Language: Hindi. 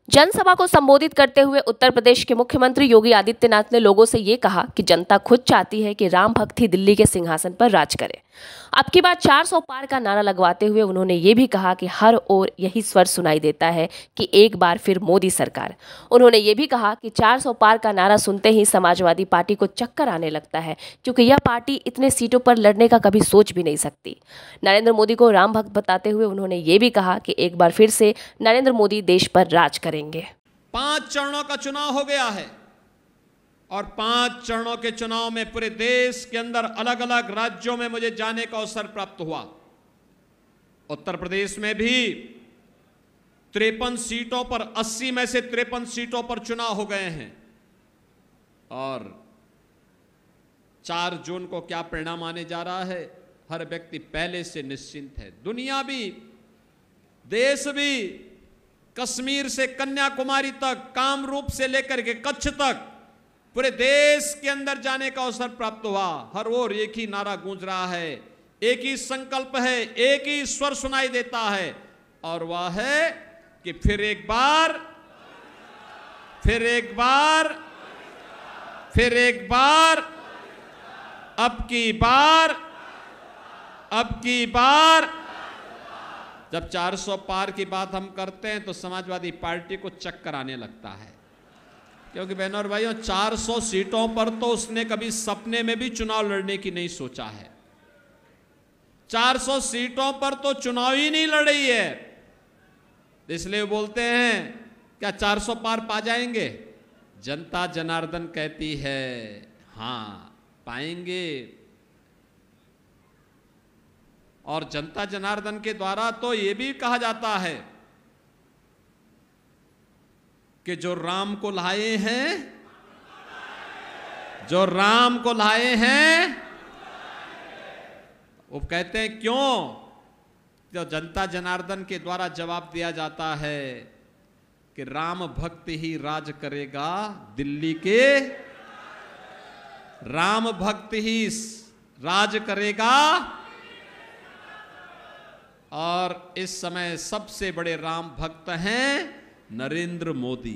जनसभा को संबोधित करते हुए उत्तर प्रदेश के मुख्यमंत्री योगी आदित्यनाथ ने लोगों से ये कहा कि जनता खुद चाहती है कि राम भक्त ही दिल्ली के सिंहासन पर राज करे। अब की बार 400 पार का नारा लगवाते हुए उन्होंने ये भी कहा कि हर ओर यही स्वर सुनाई देता है कि एक बार फिर मोदी सरकार। उन्होंने ये भी कहा कि 400 पार का नारा सुनते ही समाजवादी पार्टी को चक्कर आने लगता है, क्योंकि यह पार्टी इतने सीटों पर लड़ने का कभी सोच भी नहीं सकती। नरेंद्र मोदी को राम भक्त बताते हुए उन्होंने ये भी कहा कि एक बार फिर से नरेंद्र मोदी देश पर राज करेंगे। 5 चरणों का चुनाव हो गया है और 5 चरणों के चुनाव में पूरे देश के अंदर अलग अलग राज्यों में मुझे जाने का अवसर प्राप्त हुआ। उत्तर प्रदेश में भी 53 सीटों पर 80 में से 53 सीटों पर चुनाव हो गए हैं और 4 जून को क्या परिणाम आने जा रहा है, हर व्यक्ति पहले से निश्चिंत है। दुनिया भी, देश भी, कश्मीर से कन्याकुमारी तक, कामरूप से लेकर के कच्छ तक पूरे देश के अंदर जाने का अवसर प्राप्त हुआ। हर ओर एक ही नारा गूंज रहा है, एक ही संकल्प है, एक ही स्वर सुनाई देता है और वह है कि फिर एक बार, फिर एक बार, फिर एक बार, अब की बार, अब की बार। जब 400 पार की बात हम करते हैं तो समाजवादी पार्टी को चक्कर आने लगता है, क्योंकि बहनों और भाइयों 400 सीटों पर तो उसने कभी सपने में भी चुनाव लड़ने की नहीं सोचा है। 400 सीटों पर तो चुनाव ही नहीं लड़ी है, इसलिए बोलते हैं क्या 400 पार पा जाएंगे। जनता जनार्दन कहती है हाँ पाएंगे, और जनता जनार्दन के द्वारा तो ये भी कहा जाता है कि जो राम को लाए हैं, जो राम को लाए हैं, वो कहते हैं क्यों, तो जनता जनार्दन के द्वारा जवाब दिया जाता है कि राम भक्त ही राज करेगा दिल्ली के, राम भक्त ही राज करेगा। और इस समय सबसे बड़े राम भक्त हैं नरेंद्र मोदी।